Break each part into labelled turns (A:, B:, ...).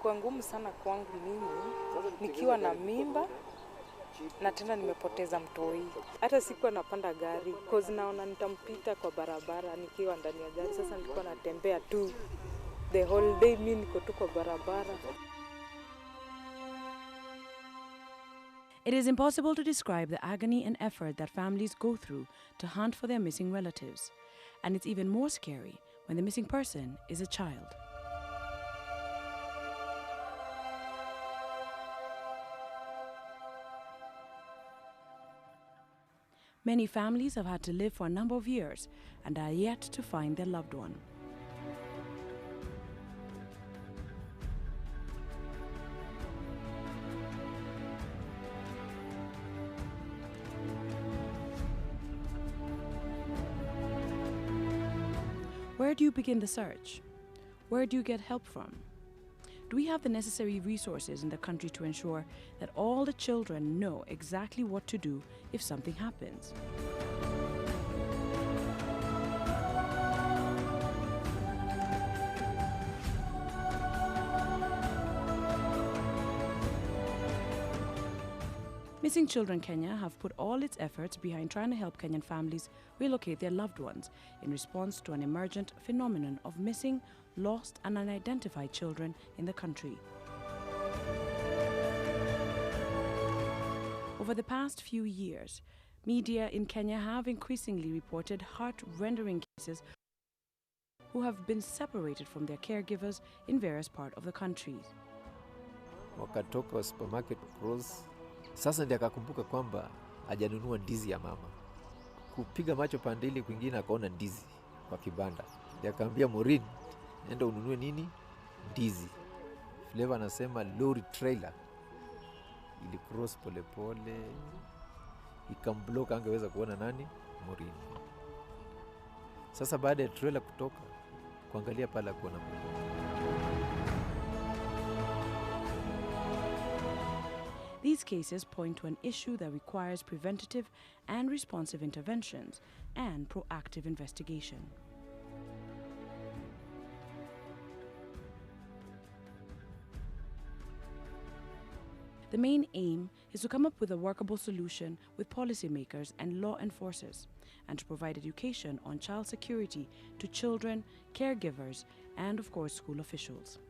A: ilikuwa ngumu sana kwangu mimi nikiwa na mimba na tena nimepoteza mtoi. Hata sikuwa napanda gari cause naona nitampita kwa barabara nikiwa ndani ya gari. Sasa nilikuwa natembea tu the whole day, mimi niko tu kwa barabara.
B: It is impossible to describe the agony and effort that families go through to hunt for their missing relatives. And it's even more scary when the missing person is a child. Many families have had to live for a number of years and are yet to find their loved one. Where do you begin the search? Where do you get help from? Do we have the necessary resources in the country to ensure that all the children know exactly what to do if something happens? Missing Children Kenya have put all its efforts behind trying to help Kenyan families relocate their loved ones in response to an emergent phenomenon of missing, lost and unidentified children in the country. Over the past few years, media in Kenya have increasingly reported heart-rending cases who have been separated from their caregivers in various parts of the country.
C: Wakatoka supermarket cross. Sasa ndiye akakumbuka kwamba hajanunua ndizi ya mama. Kupiga macho pandili kwingine akaona ndizi kwa kibanda. Ndiye akamwambia Maureen, enda ununue nini? Ndizi. Flavor anasema lorry trailer ili cross pole pole ikamblock, angeweza kuona nani? Maureen. Sasa baada ya trailer kutoka kuangalia pala kuona Maureen.
B: These cases point to an issue that requires preventative and responsive interventions and proactive investigation. The main aim is to come up with a workable solution with policymakers and law enforcers, and to provide education on child security to children, caregivers, and of course school officials.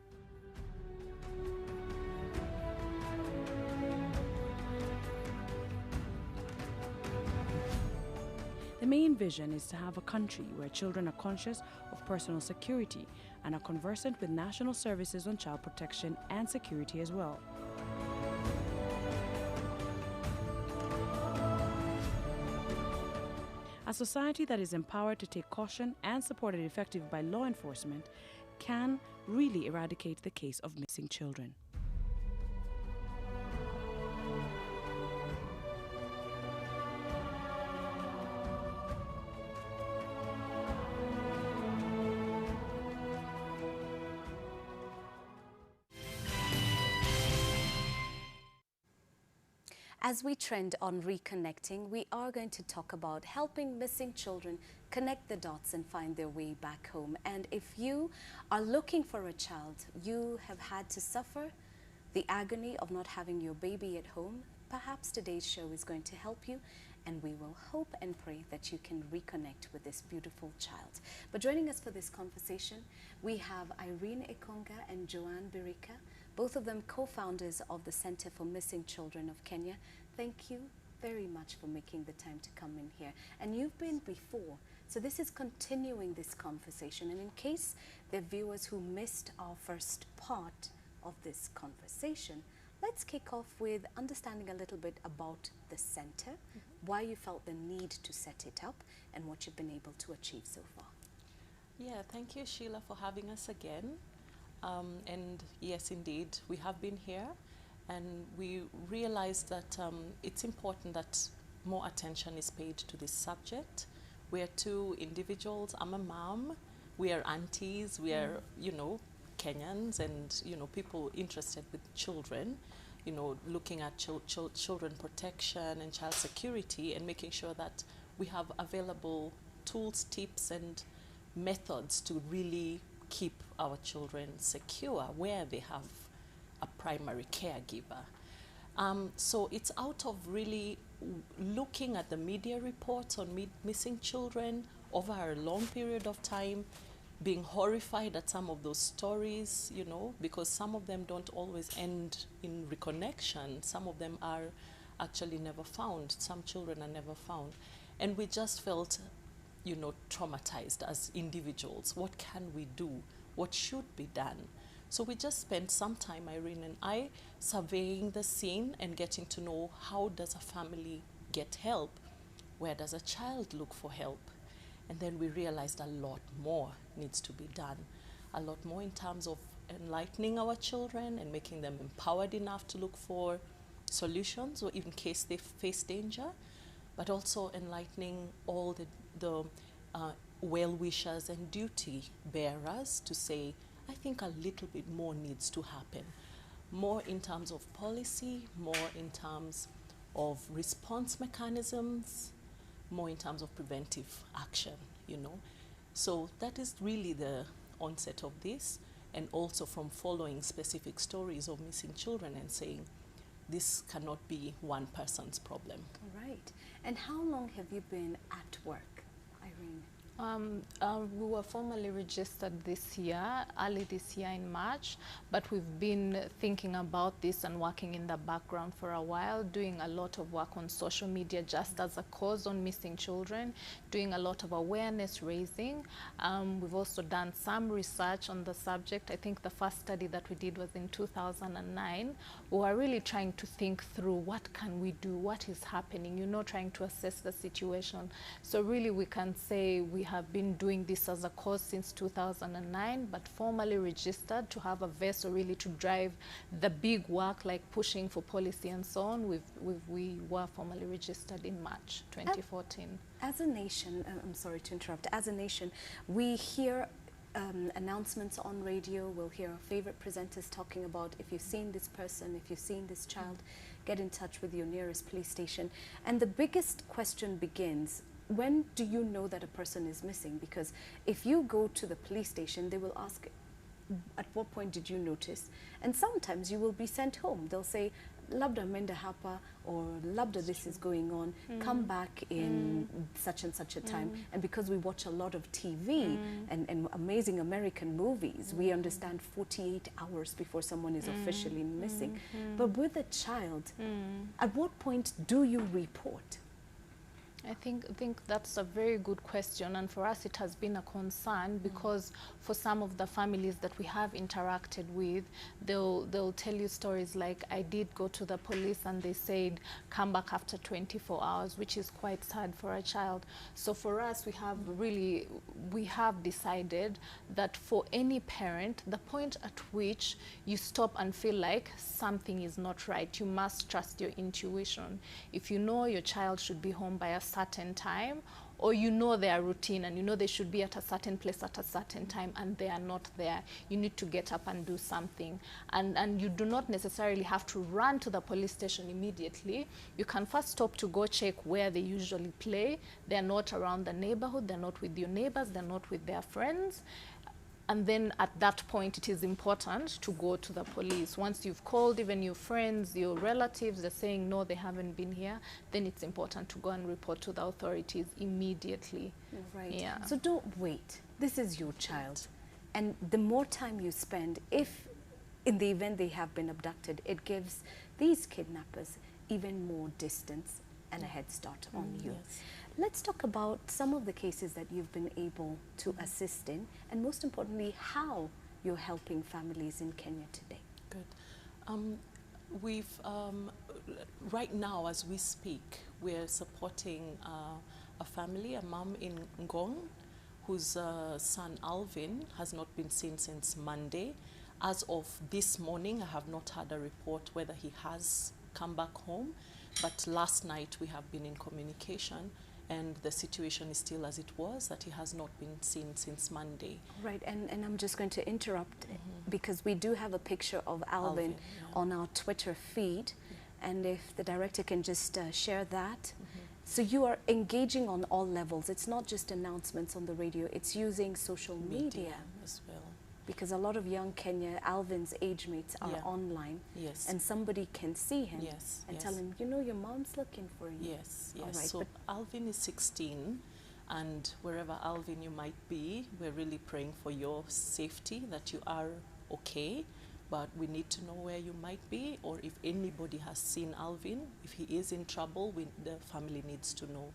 B: The main vision is to have a country where children are conscious of personal security and are conversant with national services on child protection and security as well. A society that is empowered to take caution and supported effectively by law enforcement can really eradicate the case of missing children.
D: As we trend on reconnecting, we are going to talk about helping missing children connect the dots and find their way back home. And if you are looking for a child, you have had to suffer the agony of not having your baby at home, perhaps today's show is going to help you, and we will hope and pray that you can reconnect with this beautiful child. But joining us for this conversation, we have Irene Ekonga and Joanne Birika, both of them co-founders of the Center for Missing Children of Kenya. Thank you very much for making the time to come in here. And you've been before, so this is continuing this conversation. And in case there are viewers who missed our first part of this conversation, let's kick off with understanding a little bit about the center, why you felt the need to set it up, and what you've been able to achieve so far.
E: Yeah, thank you, Sheila, for having us again. And yes, indeed, we have been here, and we realized that it's important that more attention is paid to this subject. We are two individuals. I'm a mom. We are aunties. We are, you know, Kenyans and, you know, people interested with children, you know, looking at children protection and child security and making sure that we have available tools, tips and methods to really keep our children secure where they have a primary caregiver. So it's out of really looking at the media reports on missing children over a long period of time, being horrified at some of those stories, you know, because some of them don't always end in reconnection. Some of them are actually never found. Some children are never found. And we just felt, you know, traumatized as individuals. What can we do? What should be done? So we just spent some time, Irene and I, surveying the scene and getting to know how does a family get help? Where does a child look for help? And then we realized a lot more needs to be done. A lot more in terms of enlightening our children and making them empowered enough to look for solutions or in case they face danger, but also enlightening all the well-wishers and duty bearers to say, I think a little bit more needs to happen. More in terms of policy, more in terms of response mechanisms, more in terms of preventive action, you know. So that is really the onset of this, and also from following specific stories of missing children and saying, this cannot be one person's problem.
D: Right. And how long have you been at work, Irene?
F: We were formally registered this year, early this year in March, but we've been thinking about this and working in the background for a while, doing a lot of work on social media just as a cause on missing children, doing a lot of awareness raising. We've also done some research on the subject. I think the first study that we did was in 2009. We were really trying to think through what can we do, what is happening, you know, trying to assess the situation. So really we can say we have been doing this as a cause since 2009, but formally registered to have a vessel really to drive the big work like pushing for policy and so on. We were formally registered in March 2014.
D: As a nation, I'm sorry to interrupt, as a nation, we hear announcements on radio, we'll hear our favorite presenters talking about if you've seen this person, if you've seen this child, get in touch with your nearest police station. And the biggest question begins, when do you know that a person is missing? Because if you go to the police station, they will ask, at what point did you notice? And sometimes you will be sent home. They'll say, labda menda hapa, or labda this is going on, come back in such and such a time. And because we watch a lot of TV and amazing American movies, we understand 48 hours before someone is officially missing. But with a child, at what point do you report?
F: I think that's a very good question, and for us it has been a concern because for some of the families that we have interacted with, they'll tell you stories like, I did go to the police and they said come back after 24 hours, which is quite sad for a child. So for us, we have decided that for any parent, the point at which you stop and feel like something is not right, you must trust your intuition. If you know your child should be home by a certain time, or you know their routine and you know they should be at a certain place at a certain time and they are not there, you need to get up and do something. And you do not necessarily have to run to the police station immediately. You can first stop to go check where they usually play. They're not around the neighborhood, they're not with your neighbors, they're not with their friends. And then at that point, it is important to go to the police. Once you've called even your friends, your relatives, they're saying, no, they haven't been here, then it's important to go and report to the authorities immediately.
D: Right.
F: Yeah.
D: So don't wait. This is your child. And the more time you spend, if in the event they have been abducted, it gives these kidnappers even more distance and a head start on you.
E: Yes.
D: Let's talk about some of the cases that you've been able to assist in, and most importantly, how you're helping families in Kenya today.
E: Good. We've, right now as we speak, we're supporting a family, a mom in Ngong, whose son Alvin has not been seen since Monday. As of this morning, I have not had a report whether he has come back home, but last night we have been in communication, and the situation is still as it was, that he has not been seen since Monday.
D: Right, and I'm just going to interrupt because we do have a picture of Alvin on our Twitter feed, and if the director can just share that. So you are engaging on all levels. It's not just announcements on the radio, it's using social media.
E: As well.
D: because a lot of young Kenya, Alvin's age mates are
E: Yeah.
D: online,
E: Yes.
D: and somebody can see him
E: Yes,
D: and
E: yes.
D: tell him, you know, your mom's looking for you.
E: Yes, yes.
D: All right,
E: So
D: but
E: Alvin is 16, and wherever Alvin you might be, we're really praying for your safety, that you are okay. But we need to know where you might be, or if anybody has seen Alvin, if he is in trouble, the family needs to know.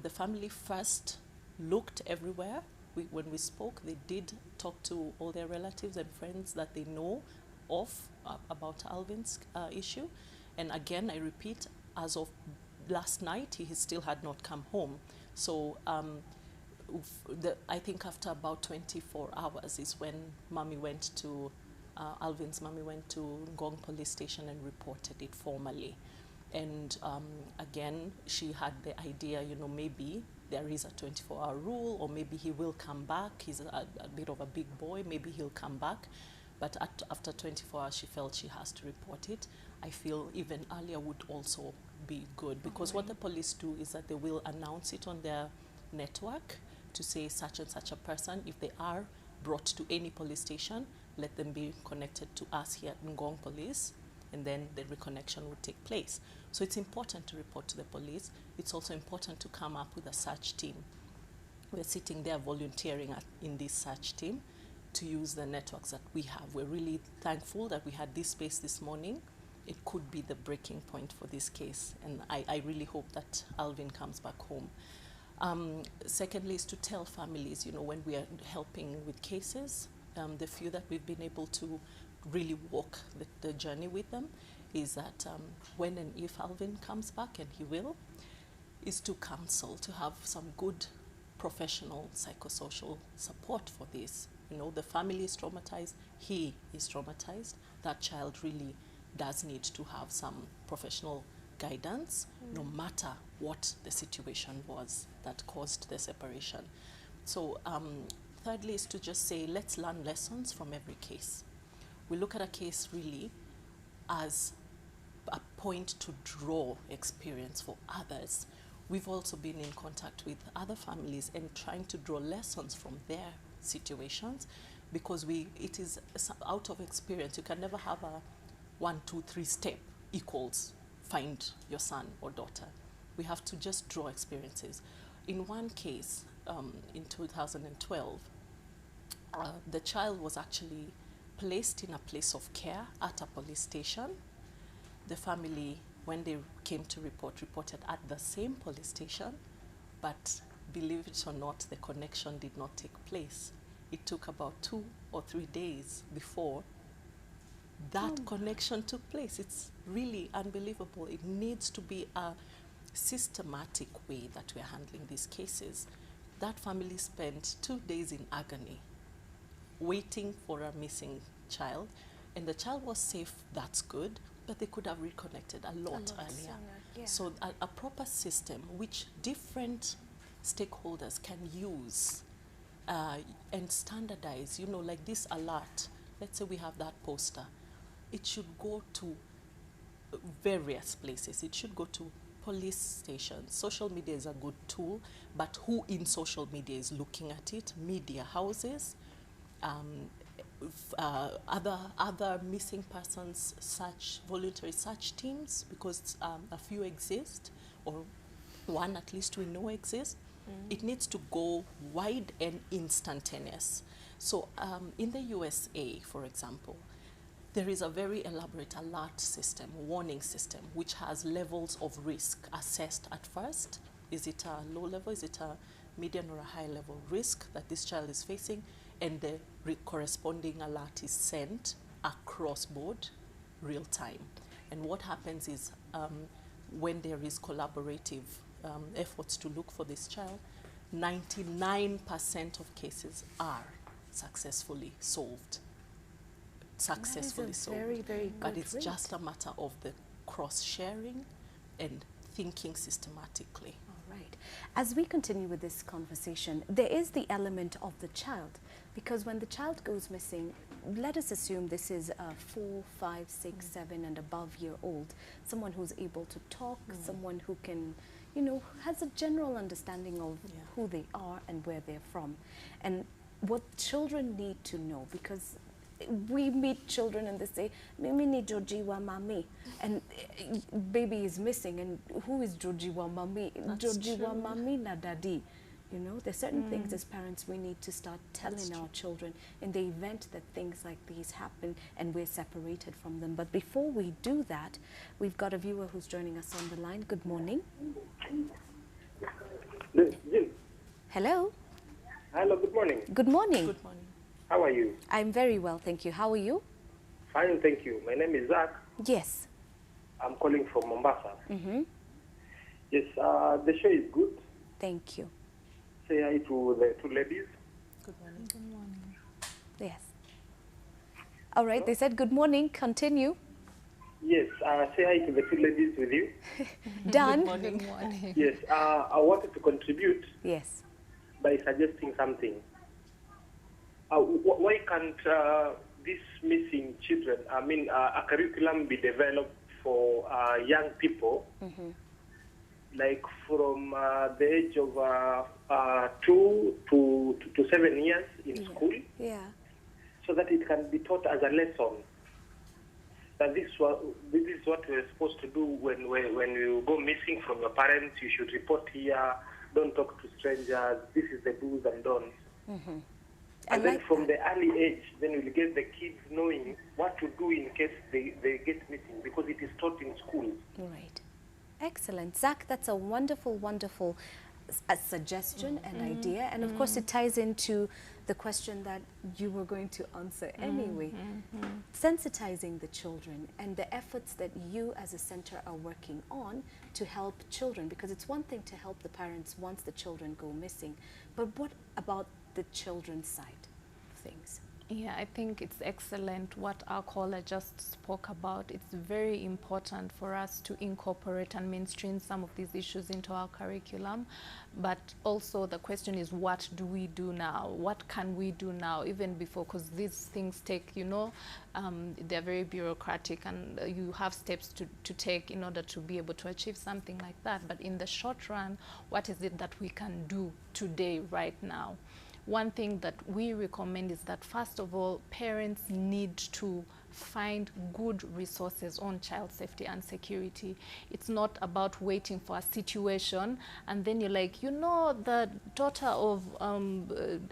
E: The family first looked everywhere. When we spoke, they did talk to all their relatives and friends that they know of about Alvin's issue. And again, I repeat, as of last night, he still had not come home. So I think after about 24 hours is when mommy went to, Alvin's mommy went to Ngong police station and reported it formally. And again, she had the idea, you know, maybe there is a 24-hour rule, or maybe he will come back. He's a bit of a big boy, maybe he'll come back. But after 24 hours, she felt she has to report it. I feel even earlier would also be good, because what the police do is that they will announce it on their network to say such and such a person. If they are brought to any police station, let them be connected to us here at Ngong Police, and then the reconnection would take place. So it's important to report to the police. It's also important to come up with a search team. We're sitting there volunteering in this search team to use the networks that we have. We're really thankful that we had this space this morning. It could be the breaking point for this case, and I really hope that Alvin comes back home. Secondly is to tell families, you know, when we are helping with cases, the few that we've been able to really walk the journey with them, is that when and if Alvin comes back, and he will, is to counsel, to have some good professional psychosocial support for this. You know, the family is traumatized, he is traumatized, that child really does need to have some professional guidance, no matter what the situation was that caused the separation. So thirdly is to just say, let's learn lessons from every case. We look at a case really as a point to draw experience for others. We've also been in contact with other families and trying to draw lessons from their situations, because it is out of experience. You can never have a 1, 2, 3 step equals find your son or daughter. We have to just draw experiences. In one case, in 2012, the child was actually placed in a place of care at a police station. The family, when they came to reported at the same police station, but believe it or not, the connection did not take place. It took about 2 or 3 days before that connection took place. It's really unbelievable. It needs to be a systematic way that we're handling these cases. That family spent 2 days in agony, waiting for a missing child, and the child was safe, that's good, but they could have reconnected a lot earlier.
D: sooner, yeah.
E: So a proper system which different stakeholders can use and standardize, you know, like this alert. Let's say we have that poster. It should go to various places. It should go to police stations. Social media is a good tool, but who in social media is looking at it? Media houses, other missing persons voluntary search teams, because a few exist, or one at least we know exists. It needs to go wide and instantaneous. So in the USA, for example, there is a very elaborate alert system, warning system, which has levels of risk assessed at first. Is it a low level? Is it a medium or a high level risk that this child is facing? And the corresponding alert is sent across board, real time. And what happens is when there is collaborative efforts to look for this child, 99% of cases are successfully solved. Successfully solved.
D: Very, very good
E: But it's
D: rate.
E: just a matter of the cross-sharing and thinking systematically.
D: All right. As we continue with this conversation, there is the element of the child, because when the child goes missing, let us assume this is a 4, 5, 6, 7 and above year old, someone who's able to talk, someone who can, you know, has a general understanding of
E: Yeah.
D: who they are and where they're from. And what children need to know, because we meet children and they say, "Mimi ni Joji wa mami," and baby is missing, and who is Joji wa mami? Joji wa mami na daddy. You know, there's certain things as parents we need to start telling our children in the event that things like these happen and we're separated from them. But before we do that, we've got a viewer who's joining us on the line. Good morning. Hello.
G: Hello, good morning.
D: Good morning.
E: Good morning.
G: How are you?
D: I'm very well, thank you. How are you?
G: Fine, thank you. My name is Zach.
D: Yes.
G: I'm calling from Mombasa.
D: Mm-hmm.
G: Yes, the show is good.
D: Thank you.
G: Say hi to the two ladies.
E: Good morning.
D: Yes. All right, they said good morning. Continue.
G: Yes, say hi to the two ladies with you.
D: Done.
F: Good morning.
G: Yes, I wanted to contribute
D: Yes.
G: by suggesting something. Why can't these missing children, a curriculum be developed for young people, like from the age of 2 to 7 years in school,
D: Yeah.
G: so that it can be taught as a lesson. That this is what we're supposed to do when you go missing from your parents. You should report here. Don't talk to strangers. This is the do's and don'ts. And then from the early age, then you'll get the kids knowing what to do in case they get missing, because it is taught in schools.
D: Right. Excellent. Zach, that's a wonderful, wonderful suggestion and idea. And of course, it ties into the question that you were going to answer anyway. Sensitizing the children and the efforts that you as a center are working on to help children, because it's one thing to help the parents once the children go missing, but what about the children's side of things?
F: Yeah, I think it's excellent what our caller just spoke about. It's very important for us to incorporate and mainstream some of these issues into our curriculum. But also the question is, what do we do now? What can we do now, even before, because these things take, they're very bureaucratic, and you have steps to take in order to be able to achieve something like that. But in the short run, what is it that we can do today, right now? One thing that we recommend is that, first of all, parents need to find good resources on child safety and security. It's not about waiting for a situation and then you're like, the daughter of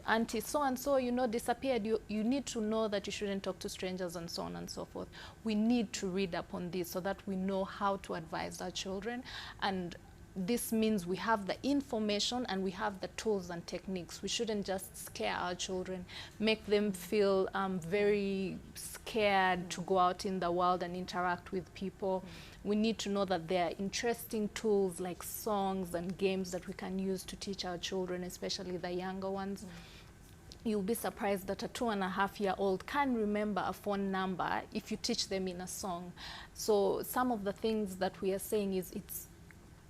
F: auntie so-and-so, disappeared. You need to know that you shouldn't talk to strangers and so on and so forth. We need to read up on this so that we know how to advise our children, and this means we have the information and we have the tools and techniques. We shouldn't just scare our children, make them feel very scared to go out in the world and interact with people. We need to know that there are interesting tools like songs and games that we can use to teach our children, especially the younger ones. You'll be surprised that a 2.5-year-old can remember a phone number if you teach them in a song. So some of the things that we are saying is it's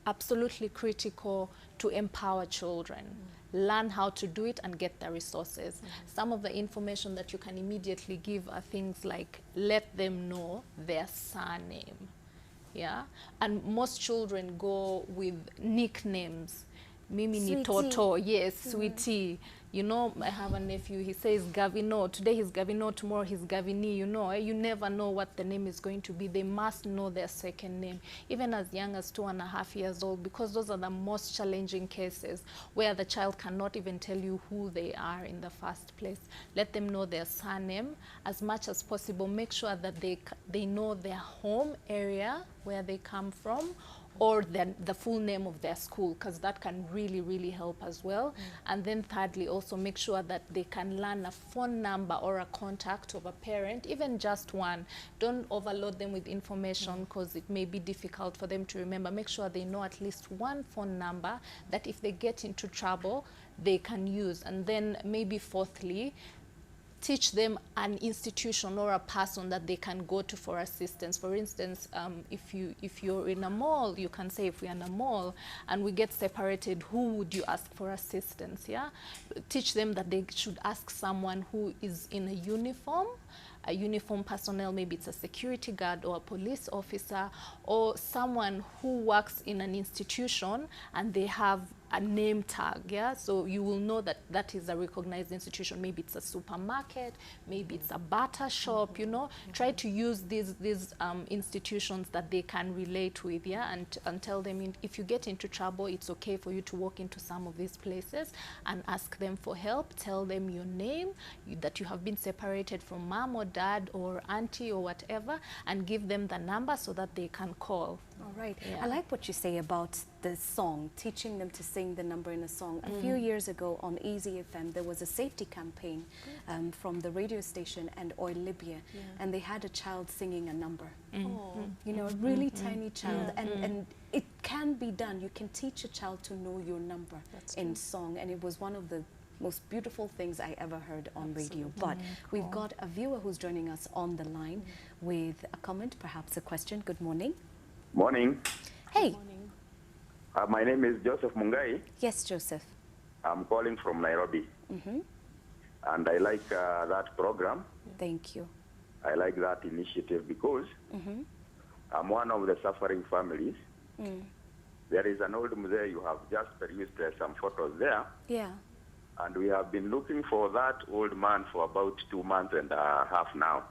F: absolutely critical to empower children. Learn how to do it and get the resources. Some of the information that you can immediately give are things like, let them know their surname. Yeah, and most children go with nicknames. Mimi ni Toto, yes, Sweetie. I have a nephew, he says Gavino. Today he's Gavino, tomorrow he's Gavini, You never know what the name is going to be. They must know their second name, even as young as 2.5 years old, because those are the most challenging cases where the child cannot even tell you who they are in the first place. Let them know their surname as much as possible. Make sure that they know their home area, where they come from, or the full name of their school, because that can really, really help as well. And then thirdly, also make sure that they can learn a phone number or a contact of a parent, even just one. Don't overload them with information, because it may be difficult for them to remember. Make sure they know at least one phone number that if they get into trouble, they can use. And then maybe fourthly, teach them an institution or a person that they can go to for assistance. For instance, if you're in a mall, you can say, if we're in a mall and we get separated, who would you ask for assistance? Yeah, teach them that they should ask someone who is in a uniform, a uniformed personnel, maybe it's a security guard or a police officer or someone who works in an institution and they have a name tag, yeah, so you will know that that is a recognized institution. Maybe it's a supermarket, maybe it's a butter shop, you know. Try to use these institutions that they can relate with, yeah, and tell them if you get into trouble, it's okay for you to walk into some of these places and ask them for help. Tell them your name, that you have been separated from mom or dad or auntie or whatever, and give them the number so that they can call.
D: All right.
F: Yeah.
D: I like what you say about the song, teaching them to sing the number in a song. A few years ago on Easy FM, there was a safety campaign from the radio station and Oil Libya, and they had a child singing a number. You know, a really tiny child, and it can be done. You can teach a child to know your number in song, and it was one of the most beautiful things I ever heard on radio. But we've got a viewer who's joining us on the line with a comment, perhaps a question. Good morning.
H: Morning.
D: Hey.
H: My name is Joseph Mungai.
D: Yes, Joseph.
H: I'm calling from Nairobi. And I like that program.
D: Thank you.
H: I like that initiative because I'm one of the suffering families. There is an old museum, you have just produced some photos there.
D: Yeah.
H: And we have been looking for that old man for about 2 months and a half now.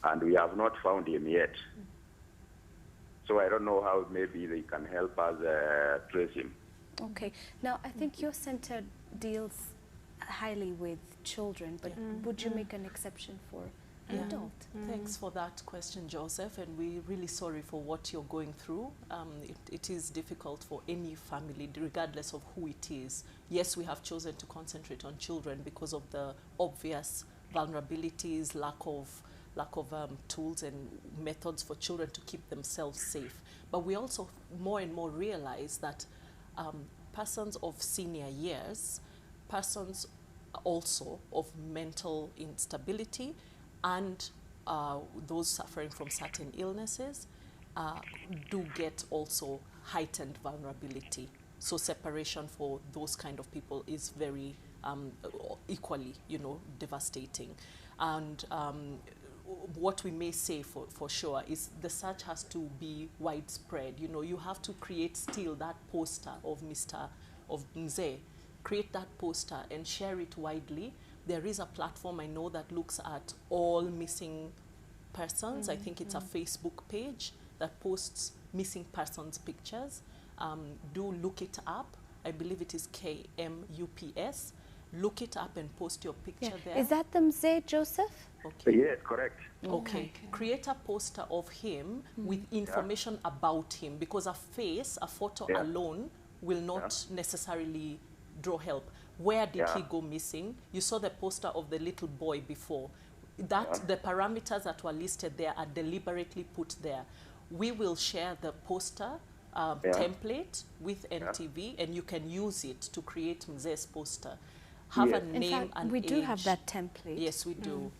H: And we have not found him yet. So I don't know how maybe they can help us trace him.
D: Okay. Now, I think your center deals highly with children, but would you make an exception for an adult?
E: Thanks for that question, Joseph, and we're really sorry for what you're going through. It is difficult for any family, regardless of who it is. Yes, we have chosen to concentrate on children because of the obvious vulnerabilities, lack of tools and methods for children to keep themselves safe. But we also more and more realize that persons of senior years, persons also of mental instability, and those suffering from certain illnesses do get also heightened vulnerability. So separation for those kind of people is very equally, devastating. And what we may say for sure is the search has to be widespread. You have to create still that poster of Mzee, create that poster and share it widely. There is a platform I know that looks at all missing persons. I think it's a Facebook page that posts missing persons pictures. Do look it up. I believe it is KMUPS. Look it up and post your picture there.
D: Is that the Mzee, Joseph?
E: Okay.
H: Yes, correct.
E: Okay. Create a poster of him with information about him, because a photo alone will not necessarily draw help. Where did he go missing? You saw the poster of the little boy before. The parameters that were listed there are deliberately put there. We will share the poster template with NTV, and you can use it to create Mzee's poster. Have a name and age.
D: We do have that template.
E: Yes, we do.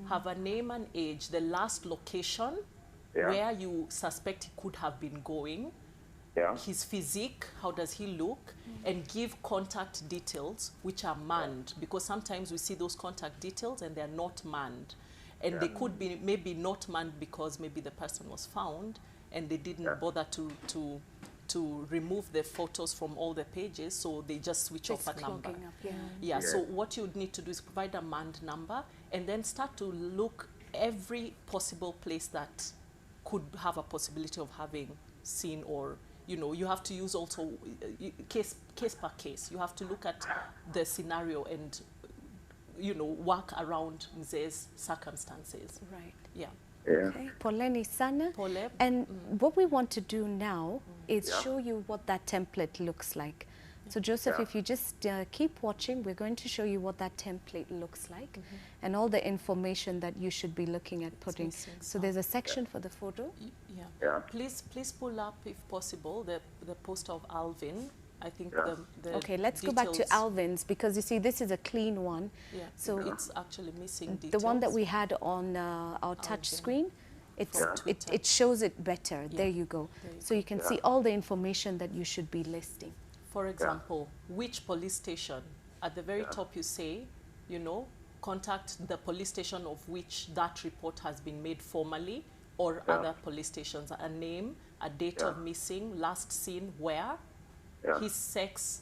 E: Have a name and age, the last location where you suspect he could have been going, his physique, how does he look, and give contact details which are manned, because sometimes we see those contact details and they're not manned. And they could be maybe not manned because maybe the person was found and they didn't bother to remove the photos from all the pages, so they just switch off a number. So what you need to do is provide a manned number and then start to look every possible place that could have a possibility of having seen, or you have to use also case per case. You have to look at the scenario and work around Mzee's circumstances.
D: Right.
E: Yeah.
D: Okay. Poleni sana.
E: Pole.
D: And what we want to do now is show you what that template looks like. So Joseph, if you just keep watching, we're going to show you what that template looks like and all the information that you should be looking at putting. So there's a section for the photo.
E: Please pull up, if possible, the poster of Alvin. I think the
D: okay, let's go back to Alvin's, because you see this is a clean one.
E: So it's actually missing details.
D: The one that we had on our touch screen, it shows it better. There you go. So you can see all the information that you should be listing.
E: For example, which police station? At the very top you say, contact the police station of which that report has been made formally, or
H: Yeah.
E: other police stations, a name, a date
H: Yeah.
E: of missing, last seen where,
H: Yeah.
E: his sex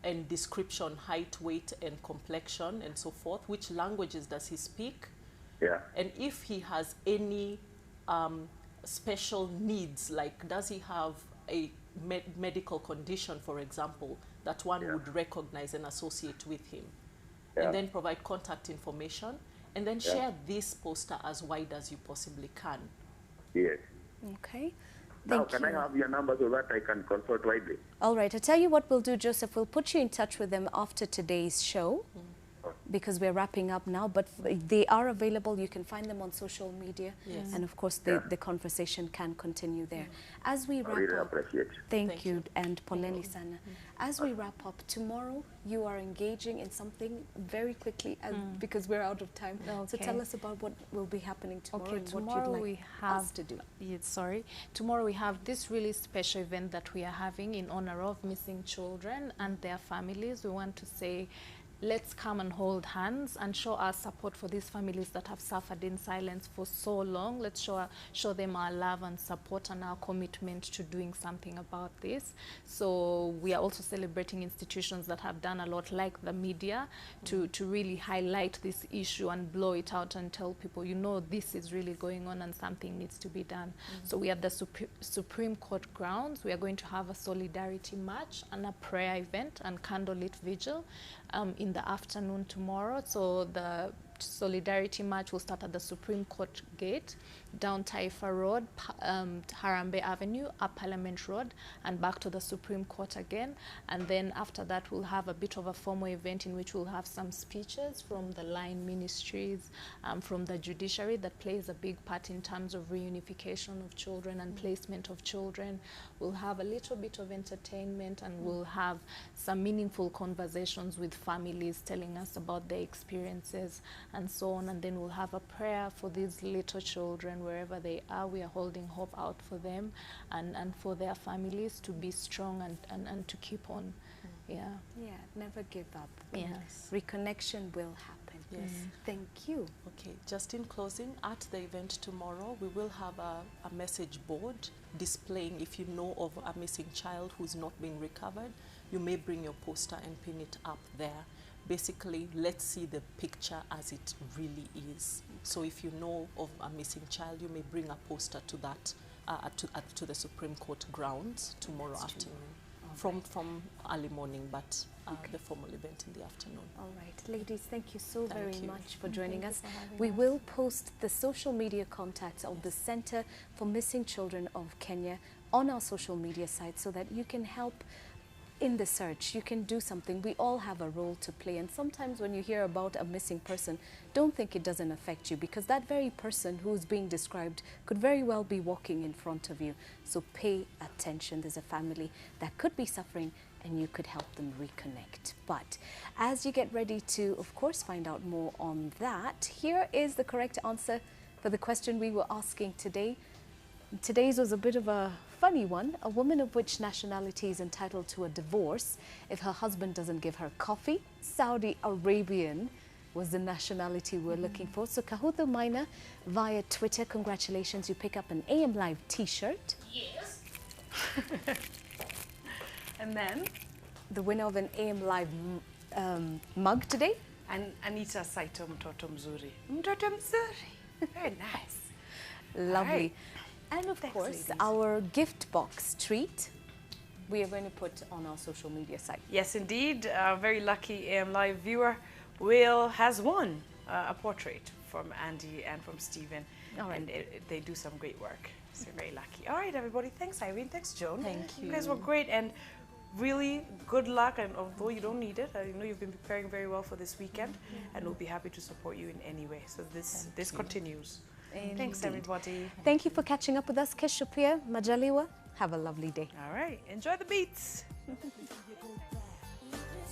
E: and description, height, weight, and complexion, and so forth. Which languages does he speak?
H: Yeah.
E: And if he has any special needs, like does he have a medical condition, for example, that one
H: Yeah.
E: would recognize and associate with him.
H: Yeah.
E: And then provide contact information, and then
H: Yeah.
E: share this poster as wide as you possibly can.
H: Yes.
D: Okay.
H: Now,
D: Thank
H: can
D: you.
H: I have your number so that I can consult widely?
D: All right, I'll tell you what we'll do, Joseph. We'll put you in touch with them after today's show because we're wrapping up now, but they are available. You can find them on social media.
E: Yes.
D: And of course, the conversation can continue there. As we
H: I
D: wrap
H: really
D: up,
H: appreciate it.
D: thank you, and Poleni Sana. As we wrap up, tomorrow you are engaging in something very quickly because we're out of time. So
F: Okay.
D: tell us about what will be happening tomorrow
F: Okay,
D: and what
F: tomorrow
D: you'd like
F: we have
D: us to do.
F: Tomorrow we have this really special event that we are having in honor of missing children and their families. We want to say, let's come and hold hands and show our support for these families that have suffered in silence for so long. Let's show them our love and support and our commitment to doing something about this. So we are also celebrating institutions that have done a lot, like the media, to really highlight this issue and blow it out and tell people, you know, this is really going on and something needs to be done. So we are at the Supreme Court grounds. We are going to have a solidarity march and a prayer event and candlelit vigil in the afternoon tomorrow. So the solidarity march will start at the Supreme Court gate, down Taifa Road, Harambee Avenue, up Parliament Road, and back to the Supreme Court again. And then after that, we'll have a bit of a formal event in which we'll have some speeches from the line ministries, from the judiciary that plays a big part in terms of reunification of children and placement of children. We'll have a little bit of entertainment, and we'll have some meaningful conversations with families telling us about their experiences and so on. And then we'll have a prayer for these little children wherever they are. We are holding hope out for them and for their families to be strong and to keep on. Yeah.
D: Yeah, never give up.
F: Yes.
D: Reconnection will happen.
E: Yes.
D: Thank you.
E: Okay, just in closing, at the event tomorrow, we will have a message board displaying, if you know of a missing child who's not been recovered, you may bring your poster and pin it up there. Basically, let's see the picture as it really is. So if you know of a missing child, you may bring a poster to that, to the Supreme Court grounds tomorrow afternoon. From early morning, but the formal event in the afternoon.
D: All right, ladies, thank you so very
E: you.
D: much for joining us.
F: for having
D: We
F: us.
D: will post the social media contacts of the Center for Missing Children of Kenya on our social media site so that you can help in the search. You can do something. We all have a role to play, and sometimes when you hear about a missing person, don't think it doesn't affect you, because that very person who's being described could very well be walking in front of you. So pay attention. There's a family that could be suffering and you could help them reconnect. But as you get ready to, of course, find out more on that, here is the correct answer for the question we were asking today. Today's was a bit of a funny one. A woman of which nationality is entitled to a divorce if her husband doesn't give her coffee? Saudi Arabian was the nationality we're looking for. So Kahuthu Maina via Twitter, congratulations, you pick up an AM Live t-shirt.
I: Yes.
J: And then,
D: The winner of an AM Live mug today.
J: and Anita Saito Mtoto Mzuri. Mtoto Mzuri. Very nice.
D: Lovely.
J: right.
D: And of
J: Thanks,
D: course,
J: ladies.
D: our gift box treat we are going to put on our social media site.
J: Yes, indeed. A very lucky AM Live viewer, Will, has won a portrait from Andy and from Stephen.
D: All right.
J: And they do some great work. So very lucky. All right, everybody. Thanks, Irene. Thanks, Joan.
E: Thank
J: You guys were great. And really good luck. And although you don't need it, I know you've been preparing very well for this weekend. And we'll be happy to support you in any way. So this continues. Thanks,
D: Indeed.
J: everybody.
D: Thank you for catching up with us. Kesho pia Majaliwa. Have a lovely day.
J: All right. Enjoy the beats.